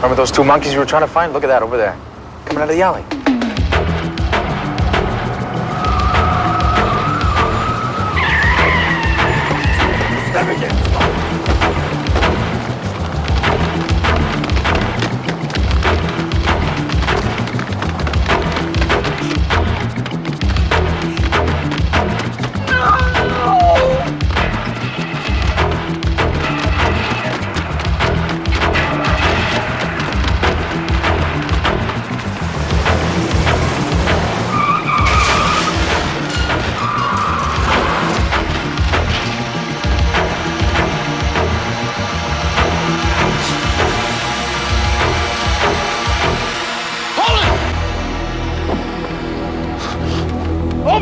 Remember those two monkeys you were trying to find? Look at that over there. Coming out of the alley. Stop again.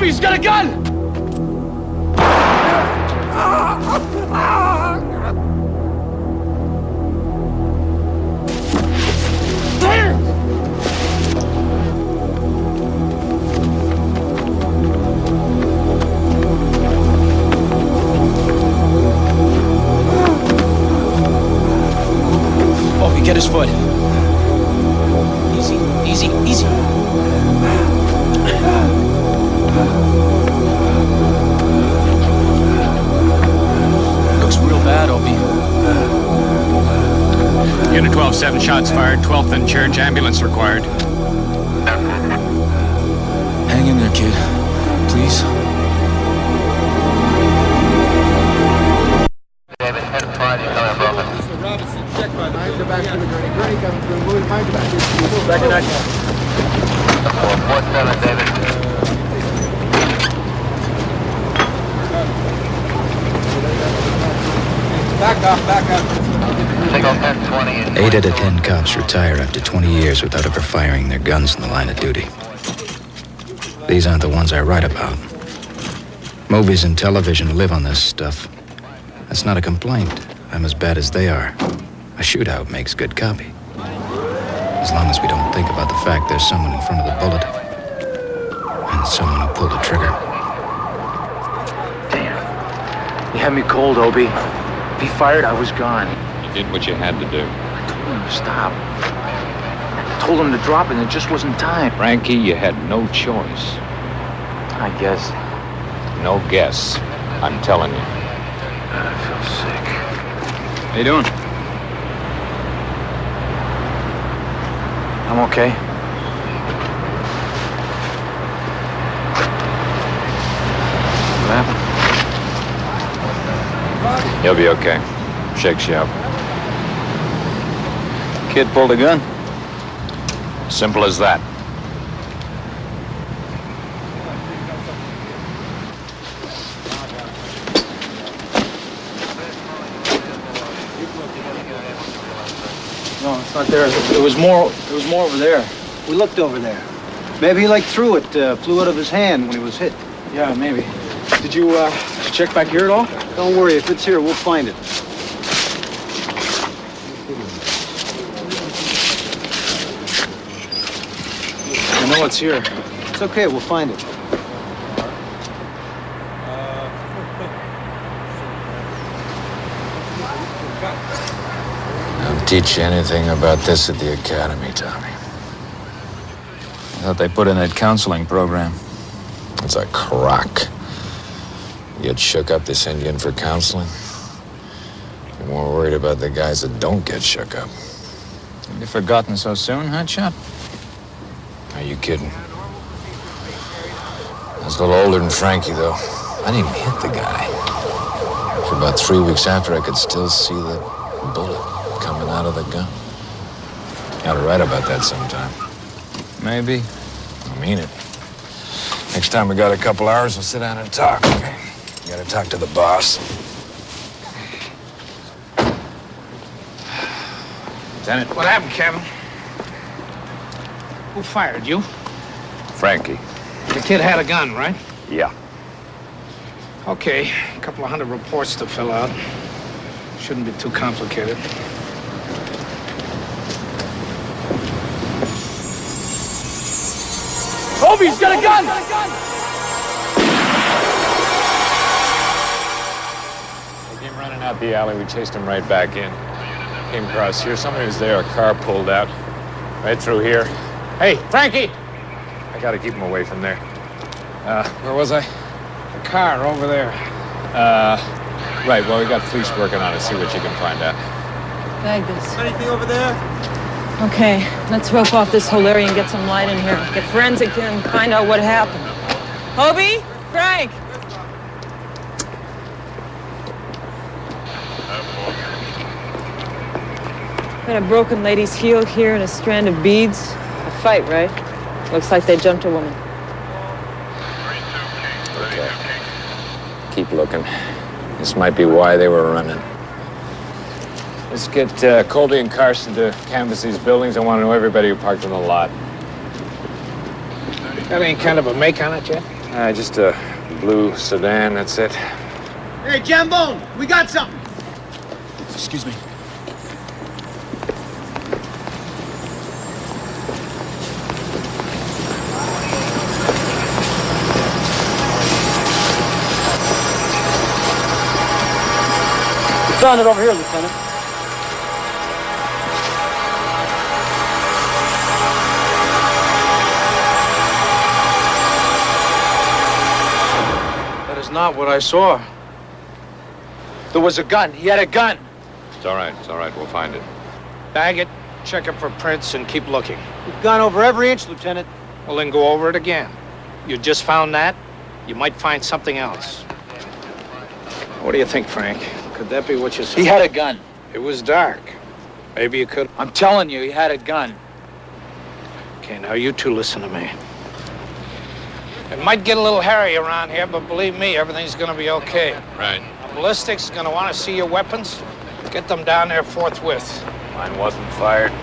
He's got a gun! Opie, get his foot. Easy, easy, easy. Looks real bad, Opie. Unit 12, 7 shots fired. 12th and Church, ambulance required. Hang in there, kid. Please. David, 10-5, you coming broken. Mr. Robinson, check by mind the back to the gurney. Gurney coming through, moving mind the back. Second act. 4-7, David. Back up. Signal 10-20. 8 out of 10 cops retire after 20 years without ever firing their guns in the line of duty. These aren't the ones I write about. Movies and television live on this stuff. That's not a complaint. I'm as bad as they are. A shootout makes good copy. As long as we don't think about the fact there's someone in front of the bullet and someone who pulled the trigger. Damn. You had me cold, Obie. If he fired, I was gone. You did what you had to do. I told him to stop. I told him to drop it, and it just wasn't time. Frankie, you had no choice. I guess. No guess. I'm telling you. God, I feel sick. How you doing? I'm okay. What happened? You'll be okay. Shakes you up. Kid pulled a gun? Simple as that. No, it's not there. It was more over there. We looked over there. Maybe he threw it, flew out of his hand when he was hit. Yeah, maybe. Did you check back here at all? Don't worry, if it's here, we'll find it. I know it's here. It's okay, we'll find it. Don't teach you anything about this at the academy, Tommy. I thought they put in that counseling program. It's a crock. You get shook up, they send you in for counseling. You're more worried about the guys that don't get shook up. You've forgotten so soon, Hotshot? Are you kidding? I was a little older than Frankie, though. I didn't even hit the guy. For about 3 weeks after, I could still see the bullet coming out of the gun. You ought to write about that sometime. Maybe. I mean it. Next time we got a couple hours, we'll sit down and talk, okay? You gotta talk to the boss. Lieutenant. What happened, Kevin? Who fired you? Frankie. The kid had a gun, right? Yeah. Okay, a couple of hundred reports to fill out. Shouldn't be too complicated. Obie's got a gun! We came running out the alley. We chased him right back in. came across here. Somebody was there, a car pulled out. Right through here. Hey, Frankie! I gotta keep him away from there. Where was I? The car over there. Right, well, we got police working on it. See what you can find out. Bag this. Anything over there? Okay, let's rope off this whole area and get some light in here. Get forensic and find out what happened. Hobie? Frank? Got a broken lady's heel here and a strand of beads. A fight, right? Looks like they jumped a woman. Okay. Keep looking. This might be why they were running. Let's get Colby and Carson to canvass these buildings. I want to know everybody who parked in the lot. Got any kind of a make on it yet? Just a blue sedan, that's it. Hey, Jambone, we got something. Excuse me. Found it over here, Lieutenant. That is not what I saw. There was a gun. He had a gun. It's all right, we'll find it. Bag it, check it for prints, and keep looking. We've gone over every inch, Lieutenant. Well, then go over it again. You just found that. You might find something else. What do you think, Frank? Could that be what you saw? He had a gun. It was dark. Maybe you could... I'm telling you, he had a gun. Okay, now you two listen to me. It might get a little hairy around here, but believe me, everything's gonna be okay. Right. Ballistics is gonna want to see your weapons. Get them down there forthwith. Mine wasn't fired.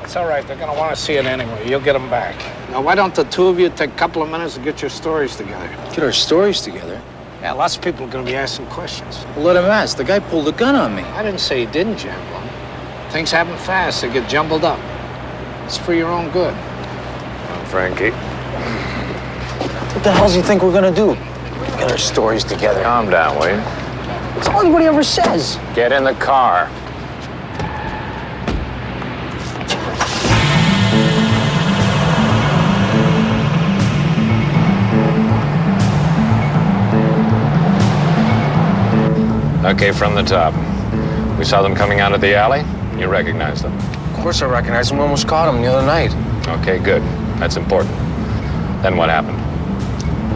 It's all right, they're gonna want to see it anyway. You'll get them back. Now, why don't the two of you take a couple of minutes to get your stories together? Get our stories together. Yeah, lots of people are gonna be asking questions. Well, let him ask. The guy pulled a gun on me. I didn't say he didn't, Jambone. Things happen fast. They get jumbled up. It's for your own good. Frankie. What the hell do you think we're gonna do? Get our stories together. Calm down, will you? That's all anybody ever says. Get in the car. Okay, from the top. We saw them coming out of the alley. You recognize them. Of course I recognize him. We almost caught him the other night. Okay, good. That's important. Then what happened?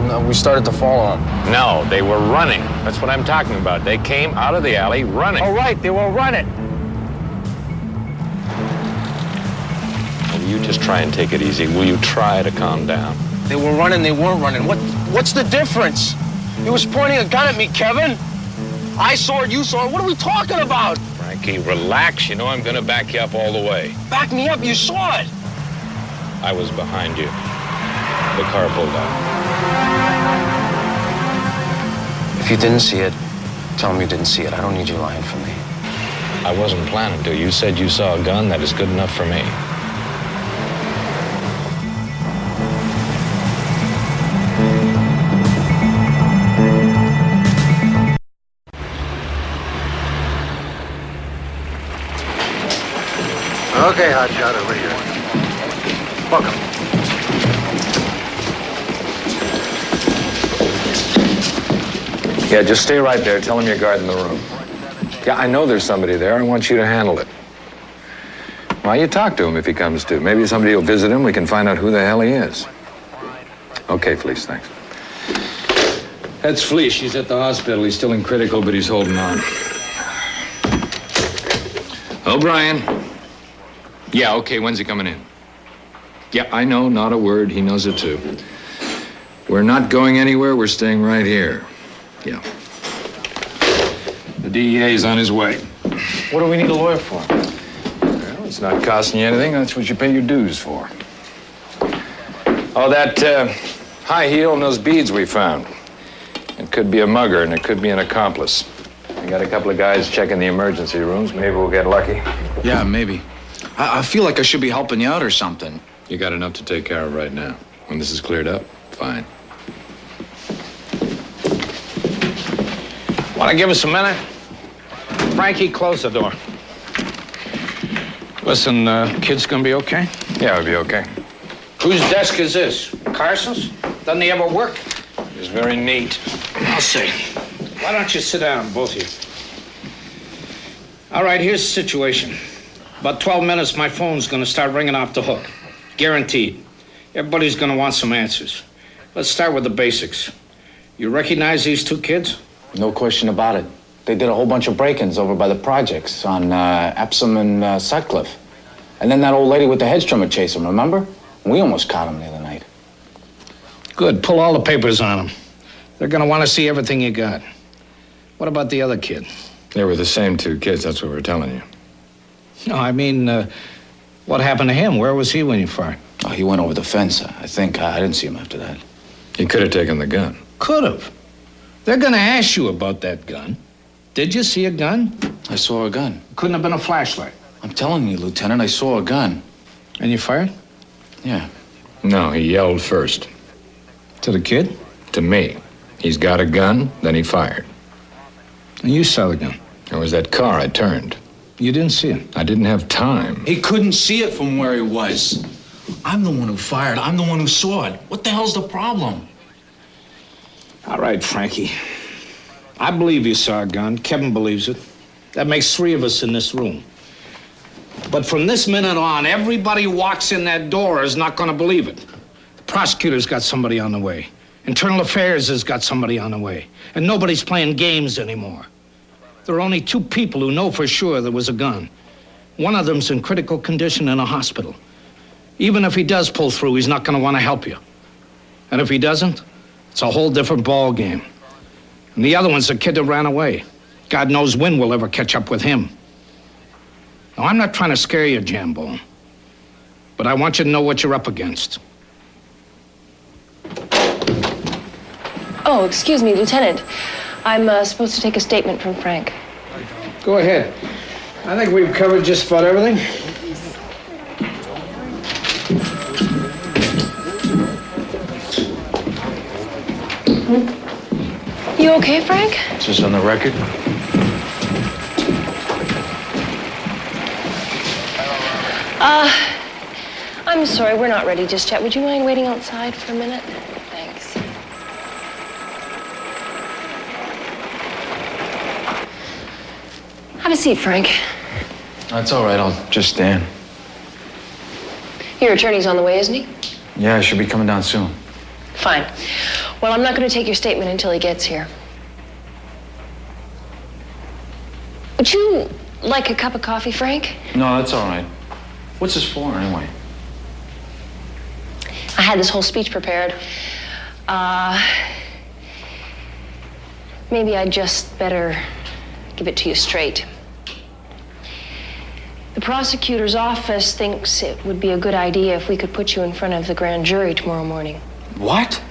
No, we started to follow him. No, they were running. That's what I'm talking about. They came out of the alley running. All right, they were running. Will you just try and take it easy? Will you try to calm down? They were running, they weren't running. What's the difference? He was pointing a gun at me, Kevin. I saw it, you saw it. What are we talking about? Frankie, relax. You know I'm going to back you up all the way. Back me up, you saw it. I was behind you. The car pulled out. If you didn't see it, tell him you didn't see it. I don't need you lying for me. I wasn't planning to. You said you saw a gun. That is good enough for me. Okay, hotshot, over here. Welcome. Yeah, just stay right there. Tell him you're guarding the room. Yeah, I know there's somebody there. I want you to handle it. Why you talk to him if he comes to? Maybe somebody will visit him. We can find out who the hell he is. Okay, Fleece, thanks. That's Fleece. She's at the hospital. He's still in critical, but he's holding on. O'Brien. Yeah, okay, when's he coming in? Yeah, I know, not a word. He knows it too. We're not going anywhere. We're staying right here. Yeah. The DEA is on his way. What do we need a lawyer for? Well, it's not costing you anything. That's what you pay your dues for. Oh, that high heel and those beads we found. It could be a mugger, and it could be an accomplice. We got a couple of guys checking the emergency rooms. Maybe we'll get lucky. Yeah, maybe. I feel like I should be helping you out or something. You got enough to take care of right now. When this is cleared up, fine. Want to give us a minute? Frankie, close the door. Listen, kid's gonna be okay? Yeah, it'll be okay. Whose desk is this? Carson's? Doesn't he ever work? It's very neat. I'll see. Why don't you sit down, both of you? All right, here's the situation. About 12 minutes, my phone's gonna start ringing off the hook. Guaranteed. Everybody's gonna want some answers. Let's start with the basics. You recognize these two kids? No question about it. They did a whole bunch of break-ins over by the projects on Epsom and Sutcliffe. And then that old lady with the hedge trimmer chased them, remember? We almost caught them the other night. Good. Pull all the papers on them. They're gonna want to see everything you got. What about the other kid? They were the same two kids, that's what we're telling you. No, I mean, what happened to him? Where was he when you fired? Oh, he went over the fence, I think. I didn't see him after that. He could have taken the gun. Could have. They're gonna ask you about that gun. Did you see a gun? I saw a gun. Couldn't have been a flashlight. I'm telling you, Lieutenant, I saw a gun. And you fired? Yeah. No, he yelled first. To the kid? To me. He's got a gun, then he fired. And you saw the gun? It was that car I turned. You didn't see it? I didn't have time. He couldn't see it from where he was. I'm the one who fired. I'm the one who saw it. What the hell's the problem? All right, Frankie. I believe you saw a gun. Kevin believes it. That makes 3 of us in this room. But from this minute on, everybody who walks in that door is not going to believe it. The prosecutor's got somebody on the way. Internal Affairs has got somebody on the way. And nobody's playing games anymore. There are only 2 people who know for sure there was a gun. One of them's in critical condition in a hospital. Even if he does pull through, he's not going to want to help you. And if he doesn't, it's a whole different ball game. And the other one's the kid that ran away. God knows when we'll ever catch up with him. Now, I'm not trying to scare you, Jambone. But I want you to know what you're up against. Oh, excuse me, Lieutenant. I'm supposed to take a statement from Frank. Go ahead. I think we've covered just about everything. You okay, Frank? Is this on the record? I'm sorry, we're not ready just yet. Would you mind waiting outside for a minute? Thanks. Have a seat, Frank. That's all right. I'll just stand. Your attorney's on the way, isn't he? Yeah, I should be coming down soon. Fine. Well, I'm not going to take your statement until he gets here. Would you like a cup of coffee, Frank? No, that's all right. What's this for, anyway? I had this whole speech prepared. Maybe I'd just better give it to you straight. The prosecutor's office thinks it would be a good idea if we could put you in front of the grand jury tomorrow morning. What?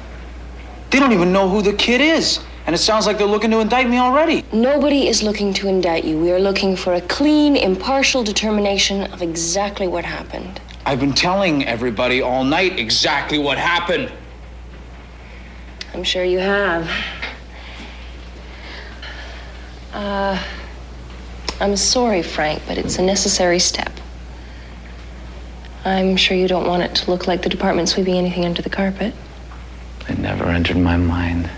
They don't even know who the kid is. And it sounds like they're looking to indict me already. Nobody is looking to indict you. We are looking for a clean, impartial determination of exactly what happened. I've been telling everybody all night exactly what happened. I'm sure you have. I'm sorry, Frank, but it's a necessary step. I'm sure you don't want it to look like the department sweeping anything under the carpet. It never entered my mind.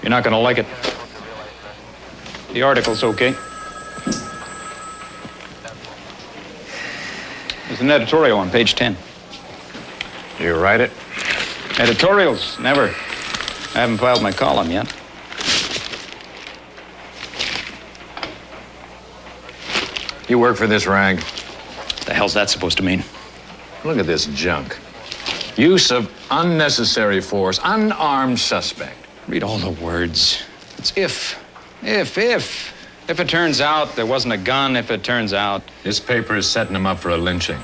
You're not gonna like it. The article's okay. There's an editorial on page 10. You write it? Editorials, never. I haven't filed my column yet. You work for this rag? The hell's that supposed to mean? Look at this junk. Use of unnecessary force, unarmed suspect. Read all the words. It's if. If it turns out there wasn't a gun, if it turns out. This paper is setting him up for a lynching.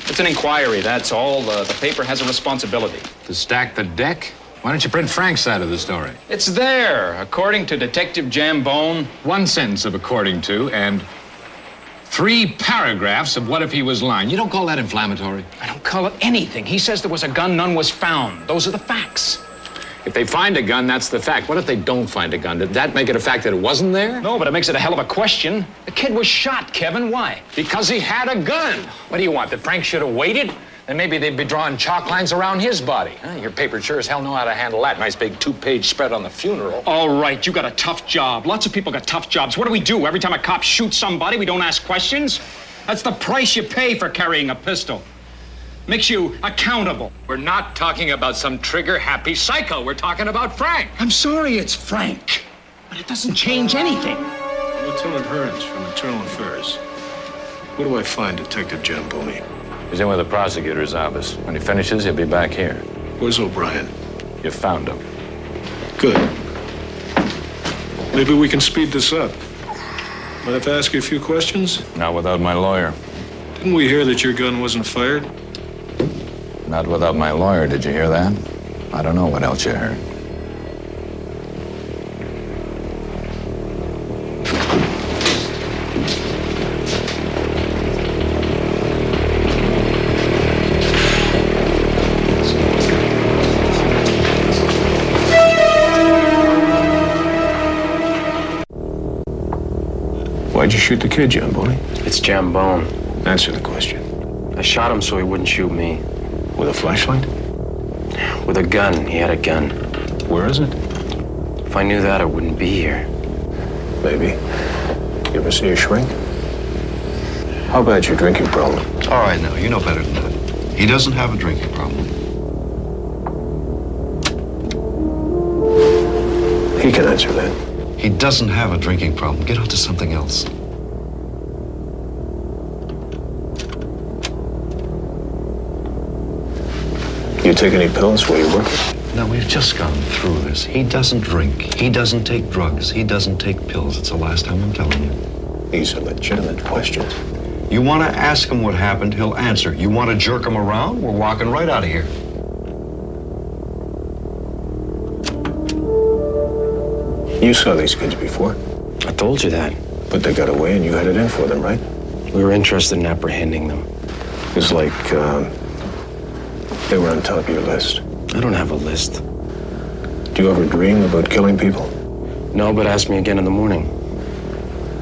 It's an inquiry, that's all. The paper has a responsibility. To stack the deck? Why don't you print Frank's side of the story? It's there, according to Detective Jambone. One sentence of according to, and 3 paragraphs of what if he was lying. You don't call that inflammatory? I don't call it anything. He says there was a gun, none was found. Those are the facts. If they find a gun, that's the fact. What if they don't find a gun? Did that make it a fact that it wasn't there? No, but it makes it a hell of a question. The kid was shot, Kevin. Why? Because he had a gun. What do you want, that Frank should have waited? Then maybe they'd be drawing chalk lines around his body. Huh? Your paper sure as hell know how to handle that. Nice big 2-page spread on the funeral. All right, you got a tough job. Lots of people got tough jobs. What do we do? Every time a cop shoots somebody, we don't ask questions? That's the price you pay for carrying a pistol. Makes you accountable. We're not talking about some trigger-happy psycho. We're talking about Frank. I'm sorry it's Frank, but it doesn't change anything. Lieutenant Hearns from Internal Affairs. Where do I find Detective Jamboni? He's in with the prosecutor's office. When he finishes, he'll be back here. Where's O'Brien? You found him. Good. Maybe we can speed this up. Mind if I ask you a few questions? Not without my lawyer. Didn't we hear that your gun wasn't fired? Not without my lawyer. Did you hear that? I don't know what else you heard. Why'd you shoot the kid, Jamboni? It's Jambone. Answer the question. I shot him so he wouldn't shoot me. With a flashlight? With a gun. He had a gun. Where is it? If I knew that, I wouldn't be here. Maybe. You ever see a shrink? How about your drinking problem? All right, now, you know better than that. He doesn't have a drinking problem. He can answer that. He doesn't have a drinking problem. Get on to something else. You take any pills while you're working? Now, we've just gone through this. He doesn't drink. He doesn't take drugs. He doesn't take pills. It's the last time I'm telling you. These are legitimate questions. You want to ask him what happened, he'll answer. You want to jerk him around, we're walking right out of here. You saw these kids before. I told you that. But they got away and you had it in for them, right? We were interested in apprehending them. It's like, they were on top of your list. I don't have a list. Do you ever dream about killing people? No, but ask me again in the morning.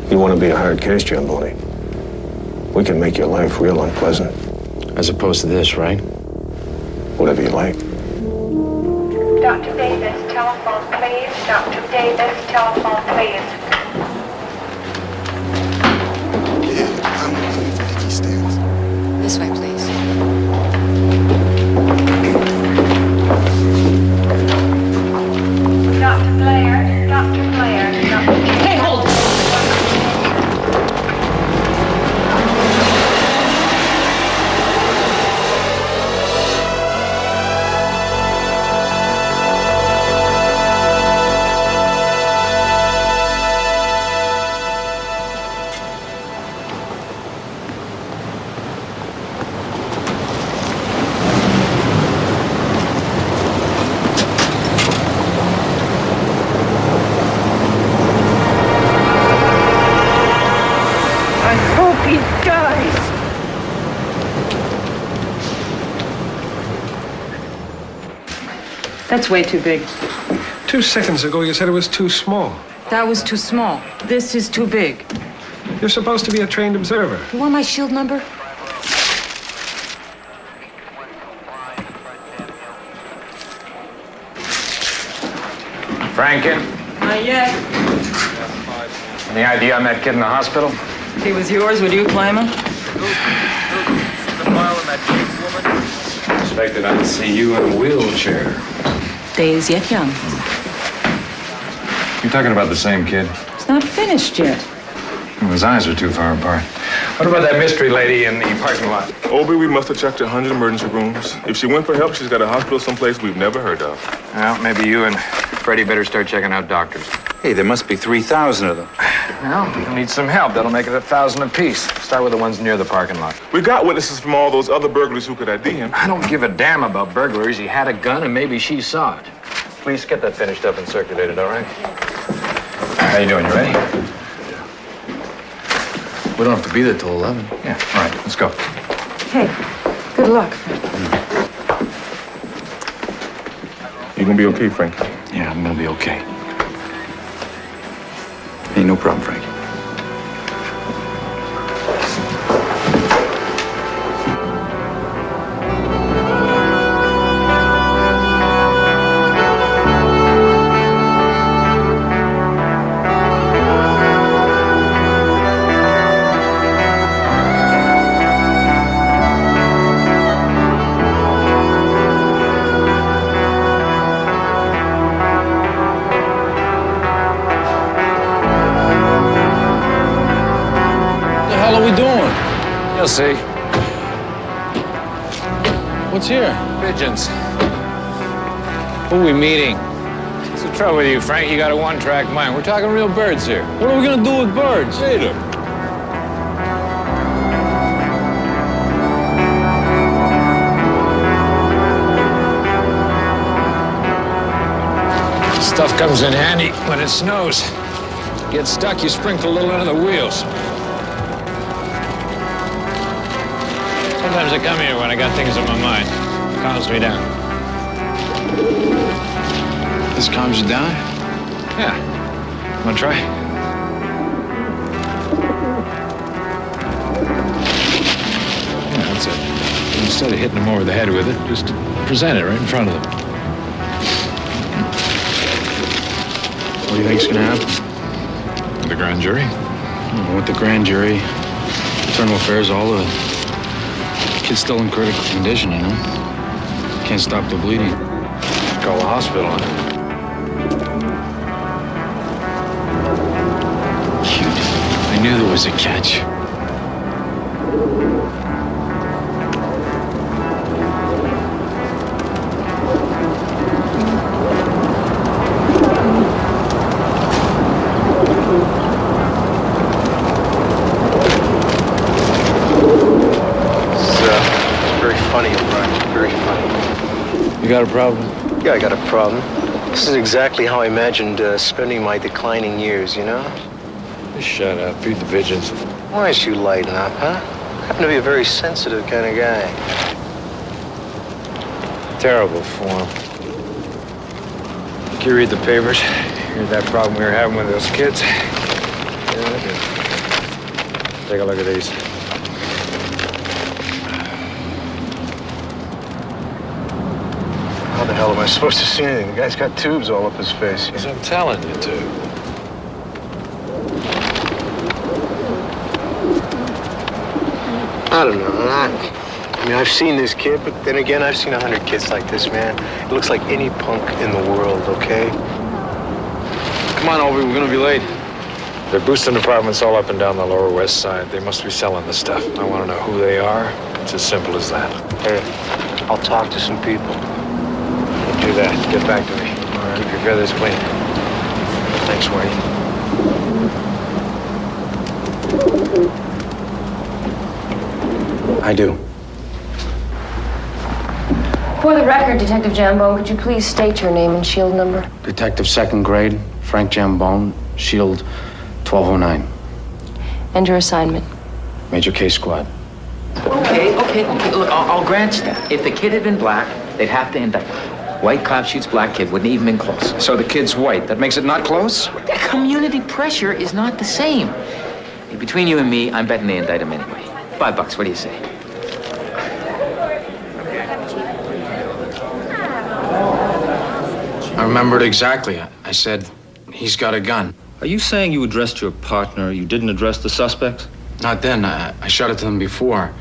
You want to be a hard case, Jamboni? We can make your life real unpleasant. As opposed to this, right? Whatever you like. Dr. Davis, telephone, please. Dr. Davis, telephone, please. This way, please. Dr. Blair, Dr. Blair, Dr. Hey, hold! I hope he dies. That's way too big. 2 seconds ago, you said it was too small. That was too small. This is too big. You're supposed to be a trained observer. You want my shield number? Frank in? Not yet. Any idea on that kid in the hospital? If he was yours, would you claim him? Expected I'd see you in a wheelchair. Days yet young. You're talking about the same kid? It's not finished yet. Well, his eyes are too far apart. What about that mystery lady in the parking lot? Obi, we must have checked 100 emergency rooms. If she went for help, she's got a hospital someplace we've never heard of. Well, maybe you and Freddie better start checking out doctors. Hey, there must be 3,000 of them. Well, you'll need some help. That'll make it 1,000 apiece. Start with the ones near the parking lot. We got witnesses from all those other burglars who could ID him. I don't give a damn about burglaries. He had a gun and maybe she saw it. Please get that finished up and circulated, all right? How you doing? You ready? We don't have to be there till 11. Yeah, all right, let's go. Hey, good luck. You gonna be okay, Frank? Yeah, I'm gonna be okay. Ain't no problem, Frank. What the hell are we doing? You'll see. What's here? Pigeons. Who are we meeting? What's the trouble with you, Frank? You got a one-track mind. We're talking real birds here. What are we gonna do with birds? Later. Stuff comes in handy when it snows. Get stuck, you sprinkle a little into the wheels. Sometimes I come here when I got things on my mind. Calms me down. This calms you down? Yeah. Wanna try? Yeah, that's it. Instead of hitting them over the head with it, just present it right in front of them. What do you think's gonna happen? The grand jury? With the grand jury, internal affairs, all the kid's still in critical condition, you know? Can't stop the bleeding. Call the hospital on it. Cute. I knew there was a catch. Very funny, Brian. Very funny. You got a problem? Yeah, I got a problem. This is exactly how I imagined spending my declining years, you know? Just shut up. Feed the pigeons. Why don't you lighten up, huh? I happen to be a very sensitive kind of guy. Terrible form. Can you read the papers? Heard that problem we were having with those kids? Yeah, I did. Take a look at these. How the hell am I supposed to see anything? The guy's got tubes all up his face. As I'm telling you to. I don't know. I mean, I've seen this kid, but then again, I've seen 100 kids like this, man. It looks like any punk in the world, okay? Come on, Aubrey, we're gonna be late. They're boosting apartments all up and down the Lower West Side. They must be selling the stuff. I want to know who they are. It's as simple as that. Hey, I'll talk to some people. Do that. Get back to me. All right. Keep your feathers clean. Thanks, Wayne. I do. For the record, Detective Jambone, could you please state your name and shield number? Detective 2nd grade, Frank Jambone, Shield 1209. And your assignment? Major K Squad. Okay. Look, I'll grant you that. If the kid had been black, they'd have to indict him. White cop shoots black kid, wouldn't even been close. So the kid's white. That makes it not close? The community pressure is not the same. Hey, between you and me, I'm betting they indict him anyway. $5, what do you say? I remember it exactly. I said, he's got a gun. Are you saying you addressed your partner, you didn't address the suspects? Not then. I shot it to them before.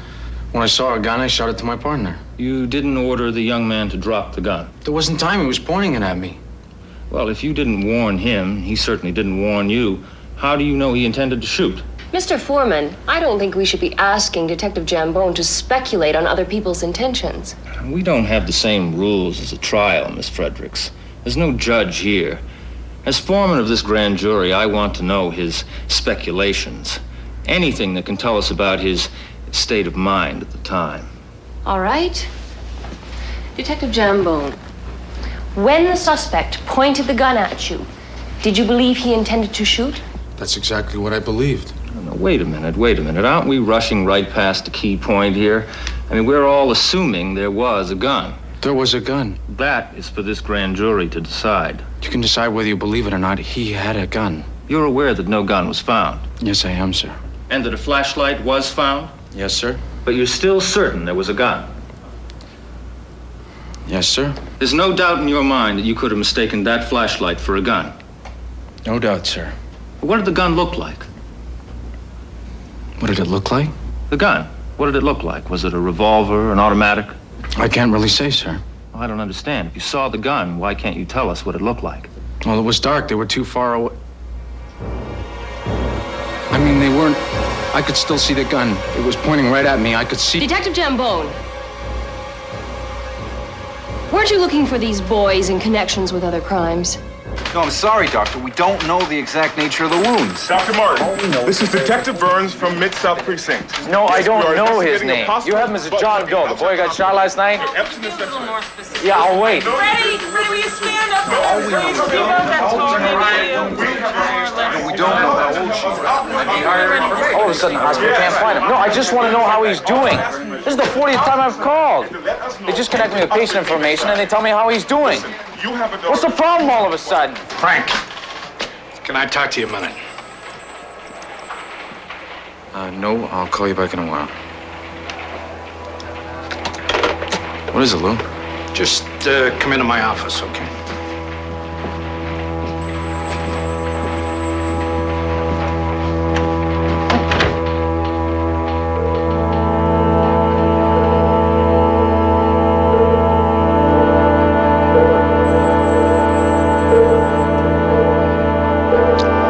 When I saw a gun, I shot it to my partner. You didn't order the young man to drop the gun? There wasn't time. He was pointing it at me. Well, if you didn't warn him, he certainly didn't warn you. How do you know he intended to shoot? Mr. Foreman, I don't think we should be asking Detective Jambone to speculate on other people's intentions. We don't have the same rules as a trial, Miss Fredericks. There's no judge here. As foreman of this grand jury, I want to know his speculations. Anything that can tell us about his state of mind at the time. All right. Detective Jambone, when the suspect pointed the gun at you, did you believe he intended to shoot? That's exactly what I believed. Now, wait a minute. Aren't we rushing right past the key point here? I mean, we're all assuming there was a gun. There was a gun. That is for this grand jury to decide. You can decide whether you believe it or not. He had a gun. You're aware that no gun was found? Yes, I am, sir. And that a flashlight was found? Yes, sir. But you're still certain there was a gun? Yes, sir. There's no doubt in your mind that you could have mistaken that flashlight for a gun? No doubt, sir. What did the gun look like? What did it look like? The gun. What did it look like? Was it a revolver, an automatic? I can't really say, sir. Well, I don't understand. If you saw the gun, why can't you tell us what it looked like? Well, it was dark. They were too far away. I mean, they weren't... I could still see the gun. It was pointing right at me. I could see... Detective Jambone. Weren't you looking for these boys in connections with other crimes? No, I'm sorry, Doctor. We don't know the exact nature of the wounds. Dr. Martin, this is Detective Burns from Mid-South Precinct. No, I don't We are know his investigating a name. possible- You have him as John Doe, the boy who got shot last night? Yeah, I'll wait. Freddie, will you stand up? We don't know how old she is. All of a sudden, the hospital can't find him. No, I just want to know how he's doing. This is the 40th time I've called. They just connect me with patient information and they tell me how he's doing. What's the problem all of a sudden? Frank, can I talk to you a minute? No, I'll call you back in a while. What is it, Lou? Just come into my office, okay?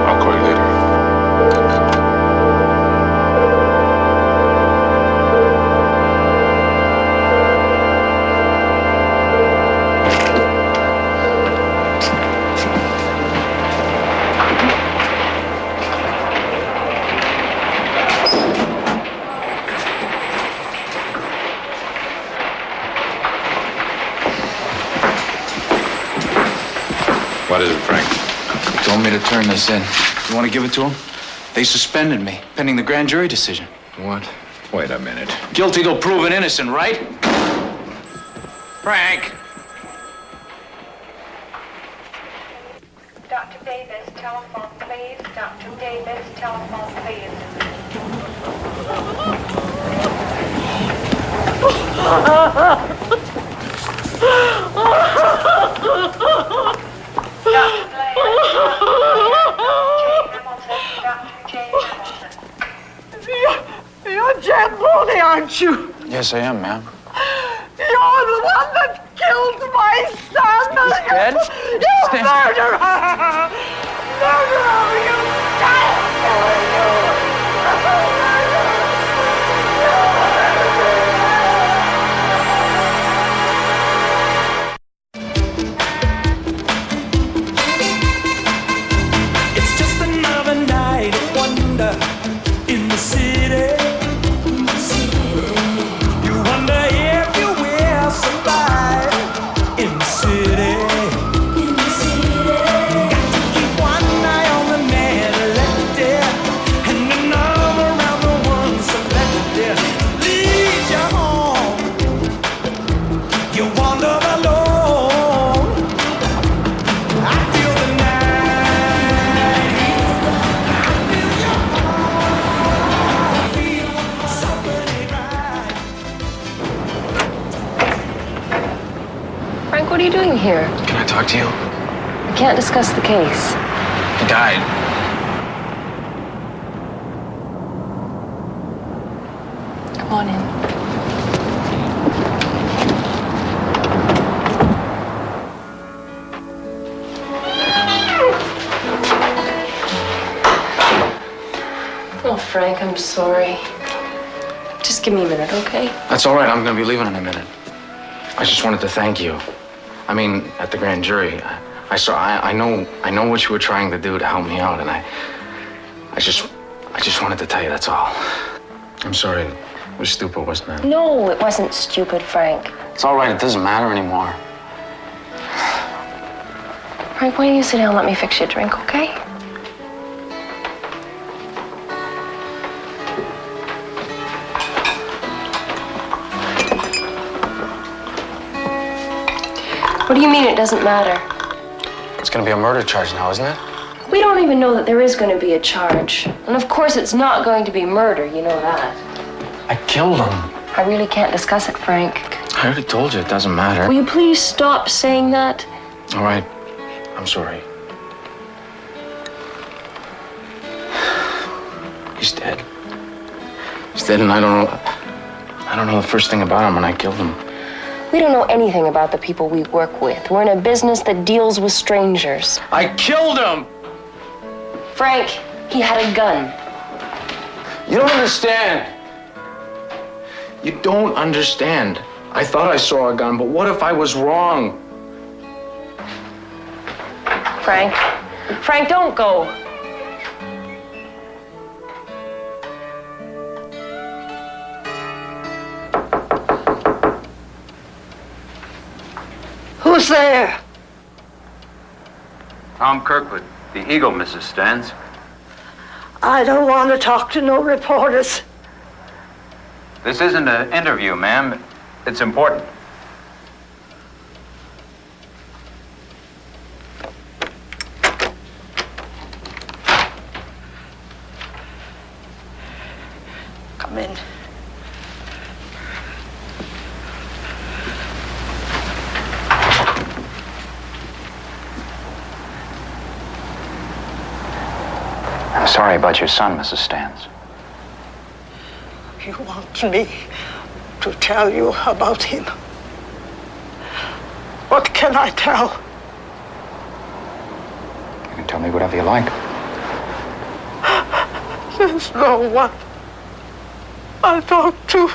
I'll call you later. What is it, Frank? They told me to turn this in. You want to give it to them? They suspended me, pending the grand jury decision. What? Wait a minute. Guilty till proven innocent, right? Frank! Dr. Davis, telephone, please. Dr. Davis, telephone, please. You're Jambone, aren't you? Yes, I am, ma'am. You're the one that killed my son. He's dead? You murderer! Murderer, you It's just another night of wonder in the city. You wonder if you will survive in the city. Got to keep one eye on the man elected and another around the one selected. Lead you home. You wander alone. I feel the night. Frank, what are you doing here? Can I talk to you? We can't discuss the case. He died. Come on in. Oh, Frank, I'm sorry. Just give me a minute, okay? That's all right. I'm going to be leaving in a minute. I just wanted to thank you. I mean, at the grand jury, I know what you were trying to do to help me out, and I just wanted to tell you, that's all. I'm sorry. It was stupid, wasn't it? No, it wasn't stupid, Frank. It's all right. It doesn't matter anymore. Frank, why don't you sit down and let me fix you a drink, okay? What do you mean it doesn't matter? It's gonna be a murder charge now, isn't it? We don't even know that there is going to be a charge. And of course it's not going to be murder, you know that. I killed him. I really can't discuss it, Frank. I already told you, it doesn't matter. Will you please stop saying that? All right, I'm sorry. He's dead. He's dead, and I don't know the first thing about him, and I killed him. We don't know anything about the people we work with. We're in a business that deals with strangers. I killed him! Frank, he had a gun. You don't understand. You don't understand. I thought I saw a gun, but what if I was wrong? Frank, don't go. Who's there? Tom Kirkwood, the Eagle, Mrs. Stans. I don't want to talk to no reporters. This isn't an interview, ma'am. It's important. Come in. I'm sorry about your son, Mrs. Stans. You want me to tell you about him? What can I tell? You can tell me whatever you like. There's no one I talk to.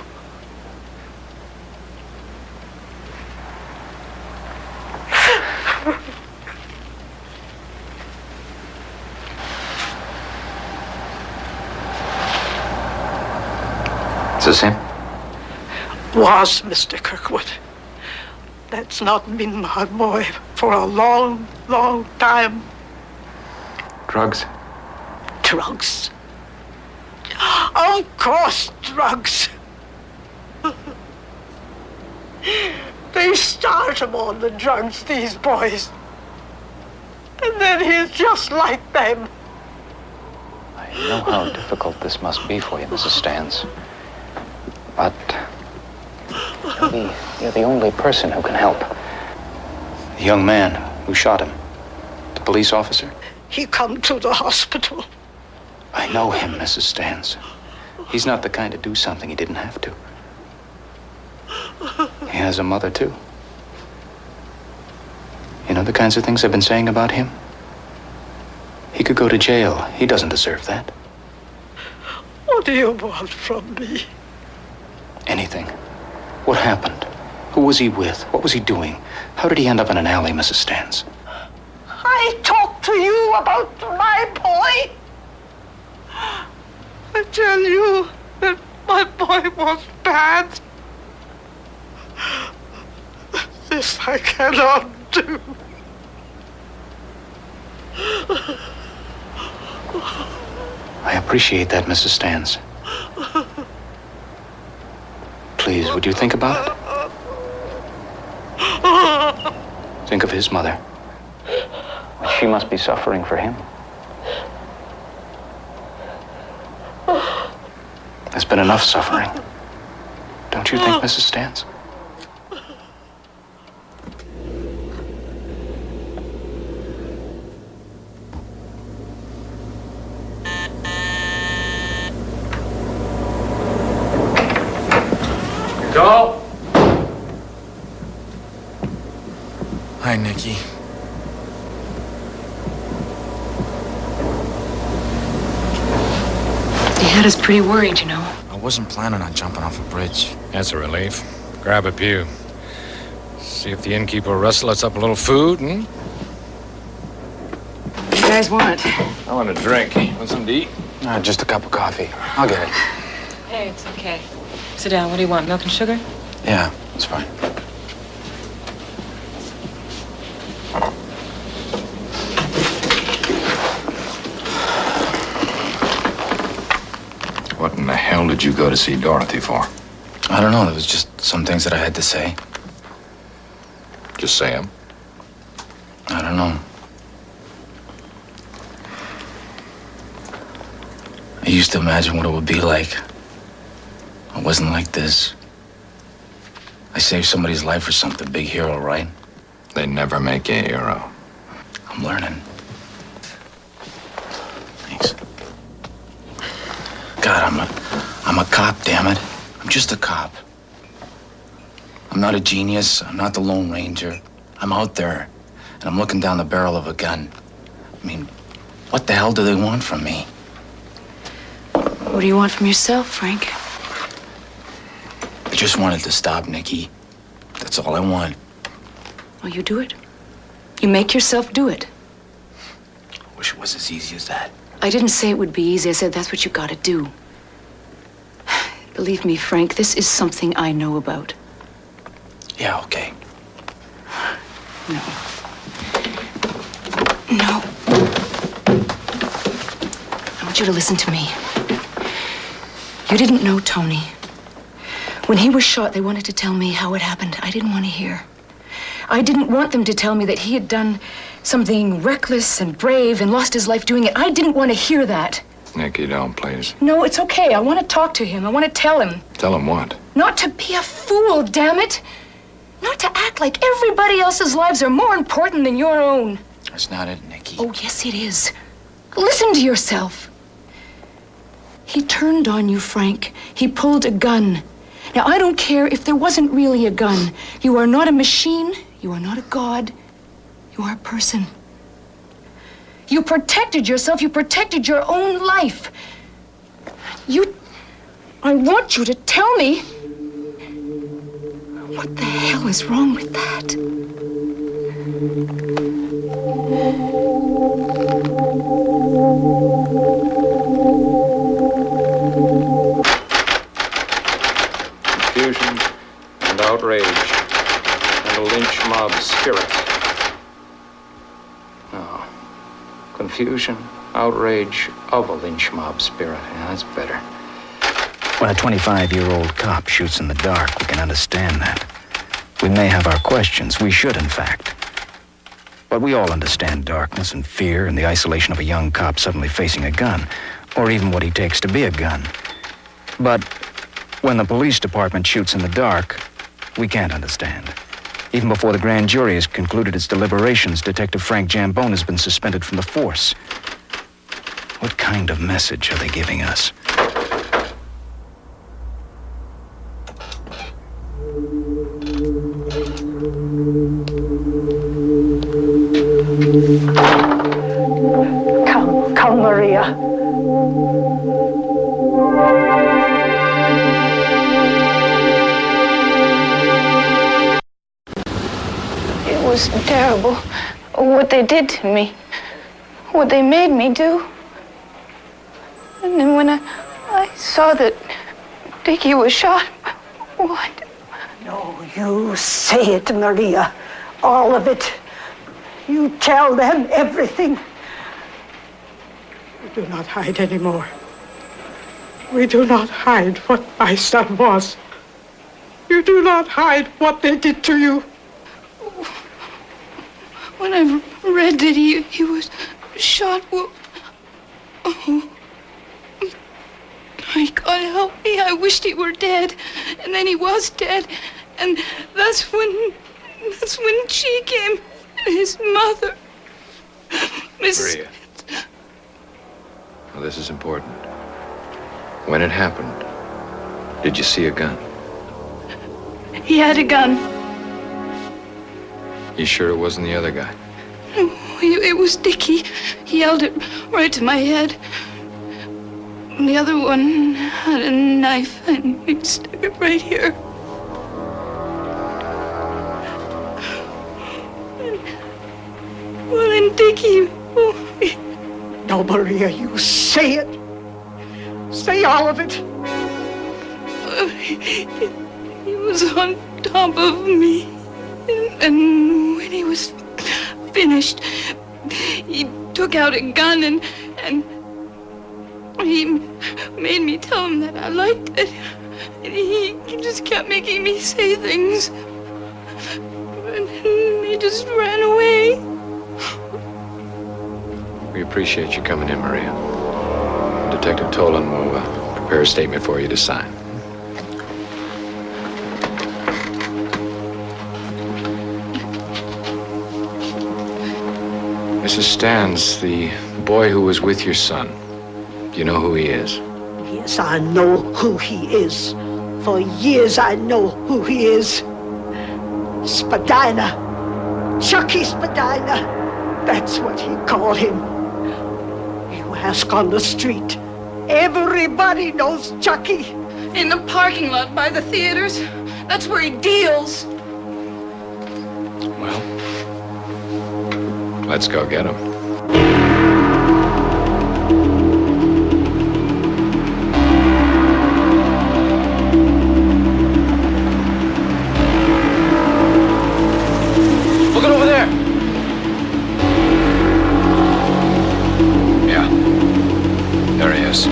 Is this him? Was Mr. Kirkwood. That's not been my boy for a long, long time. Drugs? Drugs. Of course, drugs. They start him on the drugs, these boys. And then he's just like them. I know how difficult this must be for you, Mrs. Stans. But you're the only person who can help. The young man who shot him, the police officer? He come to the hospital. I know him, Mrs. Stans. He's not the kind to do something he didn't have to. He has a mother, too. You know the kinds of things I've been saying about him? He could go to jail. He doesn't deserve that. What do you want from me? Anything. What happened? Who was he with? What was he doing? How did he end up in an alley, Mrs. Stans? I talked to you about my boy. I tell you that my boy was bad. This I cannot do. I appreciate that, Mrs. Stans. Please, would you think about it? Think of his mother. She must be suffering for him. There's been enough suffering. Don't you think, Mrs. Stans? Go. Hi, Nikki. He had us pretty worried, you know. I wasn't planning on jumping off a bridge. That's a relief. Grab a pew. See if the innkeeper will wrestle us up a little food, What do you guys want? I want a drink. Want something to eat? Just a cup of coffee. I'll get it. Hey, it's okay. Sit down. What do you want? Milk and sugar? Yeah, it's fine. What in the hell did you go to see Dorothy for? I don't know. There was just some things that I had to say. Just say 'em. I don't know. I used to imagine what it would be like. It wasn't like this. I saved somebody's life or something, big hero, right? They never make you a hero. I'm learning. Thanks. God, I'm a cop, damn it. I'm just a cop. I'm not a genius. I'm not the Lone Ranger. I'm out there, and I'm looking down the barrel of a gun. I mean, what the hell do they want from me? What do you want from yourself, Frank? I just wanted to stop Nikki. That's all I want. Well, you do it. You make yourself do it. Wish it was as easy as that. I didn't say it would be easy. I said that's what you gotta do. Believe me, Frank, this is something I know about. Yeah, okay. No. No. I want you to listen to me. You didn't know Tony. When he was shot, they wanted to tell me how it happened. I didn't want to hear. I didn't want them to tell me that he had done something reckless and brave and lost his life doing it. I didn't want to hear that. Nikki, don't, please. No, it's okay. I want to talk to him. I want to tell him. Tell him what? Not to be a fool, damn it. Not to act like everybody else's lives are more important than your own. That's not it, Nikki. Oh, yes, it is. Listen to yourself. He turned on you, Frank. He pulled a gun. Now, I don't care if there wasn't really a gun. You are not a machine. You are not a god. You are a person. You protected yourself. You protected your own life. I want you to tell me what the hell is wrong with that? Confusion and outrage and a lynch mob spirit. No. Confusion, outrage of a lynch mob spirit. Yeah, that's better. When a 25-year-old cop shoots in the dark, we can understand that. We may have our questions. We should, in fact. But we all understand darkness and fear and the isolation of a young cop suddenly facing a gun, or even what he takes to be a gun. But when the police department shoots in the dark, we can't understand. Even before the grand jury has concluded its deliberations, Detective Frank Jambone has been suspended from the force. What kind of message are they giving us? Come, Maria. It was terrible what they did to me, what they made me do. And then when I saw that Dickie was shot, what? No, you say it, Maria. All of it. You tell them everything. We do not hide anymore. We do not hide what my son was. You do not hide what they did to you. When I read that he was shot, well, oh, my God, help me. I wished he were dead. And then he was dead. And that's when she came. His mother. Mrs. Maria. Well, this is important. When it happened, did you see a gun? He had a gun. You sure it wasn't the other guy? It was Dickie. He held it right to my head. The other one had a knife and he stuck it right here. Well, and Dickie... No, Maria, you say it. Say all of it. He was on top of me. And when he was finished, he took out a gun and he made me tell him that I liked it. And he just kept making me say things. And he just ran away. We appreciate you coming in, Maria. Detective Tolan will prepare a statement for you to sign. Mrs. Stans, the boy who was with your son, do you know who he is? Yes, I know who he is. For years I know who he is. Spadina. Chucky Spadina. That's what he called him. You ask on the street. Everybody knows Chucky. In the parking lot by the theaters. That's where he deals. Well, let's go get him. Look it over there. Yeah. There he is.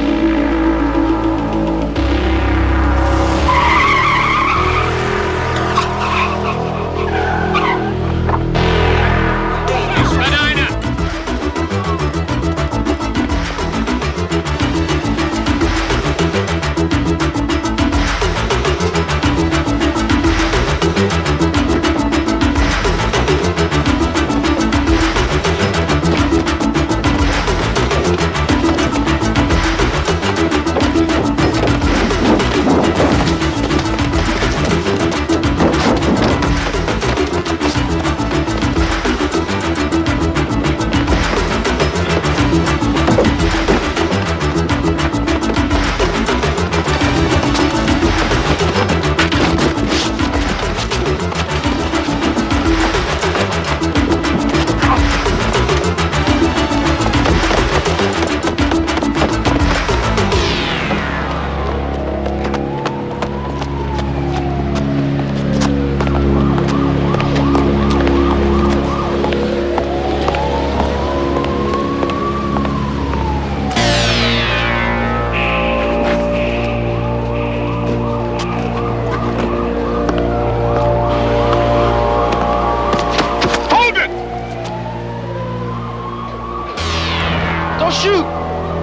Shoot!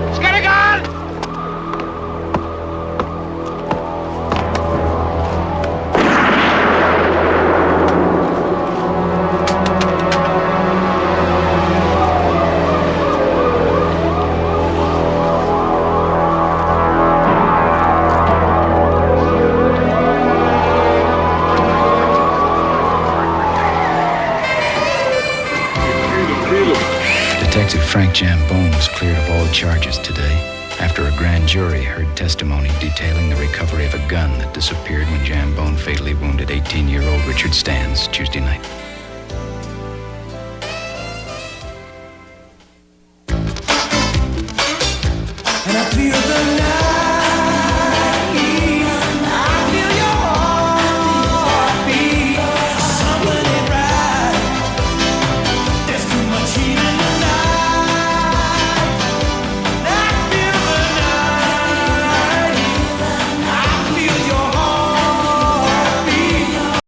He's got a gun! Detective Frank Jambone was cleared of all charges today after a grand jury heard testimony detailing the recovery of a gun that disappeared when Jambone fatally wounded 18-year-old Richard Stans Tuesday night.